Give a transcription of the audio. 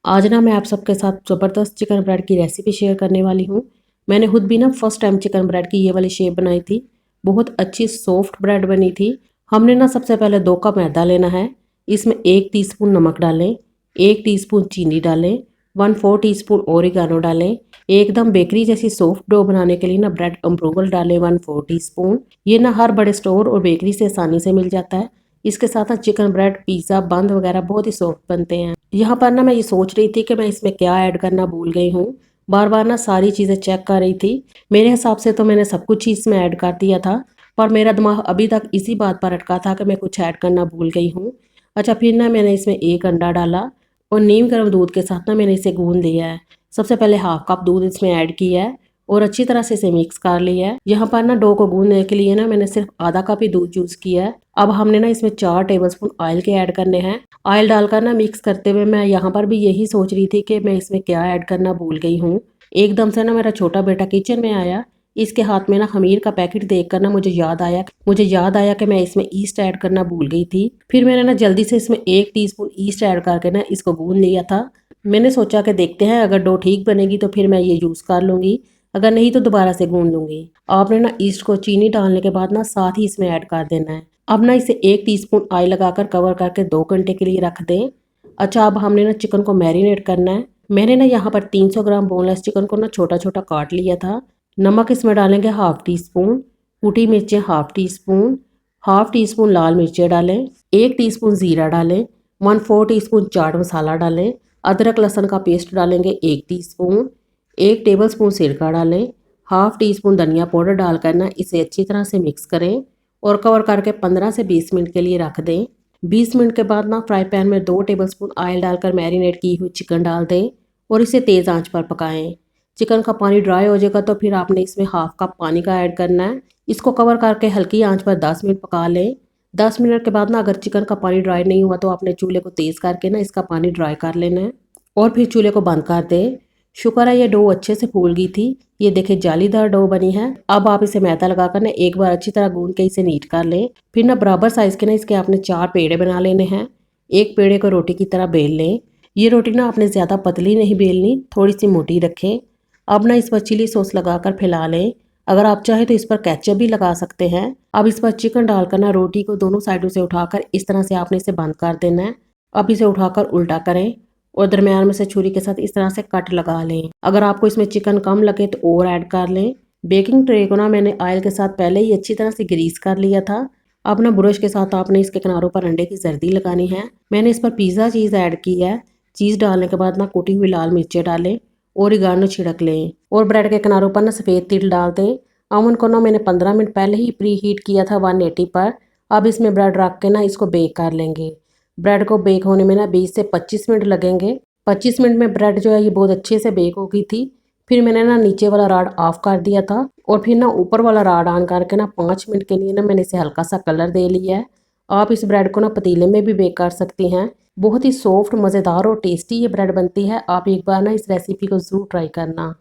आज ना मैं आप सबके साथ ज़बरदस्त चिकन ब्रेड की रेसिपी शेयर करने वाली हूँ। मैंने खुद भी ना फर्स्ट टाइम चिकन ब्रेड की ये वाली शेप बनाई थी। बहुत अच्छी सॉफ्ट ब्रेड बनी थी। हमने ना सबसे पहले 2 कप मैदा लेना है। इसमें 1 टीस्पून नमक डालें, 1 टीस्पून चीनी डालें, 1/4 टीस्पून ओरिगानो डालें। एकदम बेकरी जैसी सॉफ्ट डो बनाने के लिए ना ब्रेड अम्ब्रोगल डालें 1/4 टीस्पून। ये ना हर बड़े स्टोर और बेकरी से आसानी से मिल जाता है। इसके साथ ना चिकन ब्रेड, पिज़्ज़ा, बंद वगैरह बहुत ही सॉफ्ट बनते हैं। यहाँ पर ना मैं ये सोच रही थी कि मैं इसमें क्या ऐड करना भूल गई हूँ। बार बार ना सारी चीज़ें चेक कर रही थी। मेरे हिसाब से तो मैंने सब कुछ ही इसमें ऐड कर दिया था, पर मेरा दिमाग अभी तक इसी बात पर अटका था कि मैं कुछ ऐड करना भूल गई हूँ। अच्छा, फिर ना मैंने इसमें 1 अंडा डाला और नीम गर्म दूध के साथ ना मैंने इसे गूंद लिया है। सबसे पहले हाफ कप दूध इसमें ऐड किया है और अच्छी तरह से इसे मिक्स कर लिया है। यहाँ पर ना डो को गूंदने के लिए ना मैंने सिर्फ आधा कप ही दूध यूज़ किया है। अब हमने ना इसमें 4 टेबलस्पून ऑयल के ऐड करने हैं। ऑयल डालकर ना मिक्स करते हुए मैं यहाँ पर भी यही सोच रही थी कि मैं इसमें क्या ऐड करना भूल गई हूँ। एकदम से ना मेरा छोटा बेटा किचन में आया। इसके हाथ में ना खमीर का पैकेट देखकर ना मुझे याद आया कि मैं इसमें ईस्ट ऐड करना भूल गई थी। फिर मैंने ना जल्दी से इसमें 1 टीस्पून ईस्ट ऐड करके ना इसको गूंद लिया था। मैंने सोचा कि देखते हैं, अगर डो ठीक बनेगी तो फिर मैं ये यूज़ कर लूँगी, अगर नहीं तो दोबारा से गूंद लूँगी। आपने ना ईस्ट को चीनी डालने के बाद ना साथ ही इसमें ऐड कर देना है। अब ना इसे 1 टीस्पून ऑयल लगाकर कवर करके 2 घंटे के लिए रख दें। अच्छा, अब हमने ना चिकन को मैरिनेट करना है। मैंने ना यहाँ पर 300 ग्राम बोनलेस चिकन को ना छोटा छोटा काट लिया था। नमक इसमें डालेंगे हाफ टी स्पून, कुटी मिर्चें हाफ टी स्पून लाल मिर्चें डालें, 1 टीस्पून ज़ीरा डालें, 1/4 टीस्पून चाट मसाला डालें, अदरक लहसुन का पेस्ट डालेंगे 1 टीस्पून, 1 टेबलस्पून सिरका डालें, हाफ टी स्पून धनिया पाउडर डालकर ना इसे अच्छी तरह से मिक्स करें और कवर करके 15 से 20 मिनट के लिए रख दें। 20 मिनट के बाद ना फ्राई पैन में 2 टेबलस्पून ऑयल डालकर मैरिनेट की हुई चिकन डाल दें और इसे तेज़ आंच पर पकाएं। चिकन का पानी ड्राई हो जाएगा तो फिर आपने इसमें हाफ कप पानी का ऐड करना है। इसको कवर करके हल्की आंच पर 10 मिनट पका लें। 10 मिनट के बाद ना अगर चिकन का पानी ड्राई नहीं हुआ तो आपने चूल्हे को तेज़ करके ना इसका पानी ड्राई कर लेना है और फिर चूल्हे को बंद कर दें। शुक्र है ये डो अच्छे से फूल गई थी। ये देखे जालीदार डो बनी है। अब आप इसे मैदा लगाकर ना एक बार अच्छी तरह गूंद के इसे नीट कर लें। फिर ना बराबर साइज के ना इसके आपने 4 पेड़े बना लेने हैं। एक पेड़े को रोटी की तरह बेल लें। ये रोटी ना आपने ज़्यादा पतली नहीं बेलनी, थोड़ी सी मोटी रखें। अब ना इस पर चिली सॉस लगाकर फैला लें। अगर आप चाहें तो इस पर केचप भी लगा सकते हैं। अब इस पर चिकन डालकर ना रोटी को दोनों साइडों से उठाकर इस तरह से आपने इसे बंद कर देना है। अब इसे उठाकर उल्टा करें और दरमियान में से छुरी के साथ इस तरह से कट लगा लें। अगर आपको इसमें चिकन कम लगे तो और ऐड कर लें। बेकिंग ट्रे को ना मैंने ऑयल के साथ पहले ही अच्छी तरह से ग्रीस कर लिया था। अब ना ब्रश के साथ आपने इसके किनारों पर अंडे की जर्दी लगानी है। मैंने इस पर पिज़्ज़ा चीज़ ऐड की है। चीज़ डालने के बाद ना कुटी हुई लाल मिर्चें डालें, ओरिगानो छिड़क लें और ब्रेड के किनारों पर ना सफ़ेद तिल डाल दें। ओवन को ना मैंने 15 मिनट पहले ही प्री हीट किया था 180 पर। अब इसमें ब्रेड रख के ना इसको बेक कर लेंगे। ब्रेड को बेक होने में ना 20 से 25 मिनट लगेंगे। 25 मिनट में ब्रेड जो है ये बहुत अच्छे से बेक हो गई थी। फिर मैंने ना नीचे वाला राड ऑफ कर दिया था और फिर ना ऊपर वाला राड ऑन करके ना 5 मिनट के लिए ना मैंने इसे हल्का सा कलर दे लिया है। आप इस ब्रेड को ना पतीले में भी बेक कर सकती हैं। बहुत ही सॉफ्ट, मज़ेदार और टेस्टी ये ब्रेड बनती है। आप एक बार ना इस रेसिपी को ज़रूर ट्राई करना।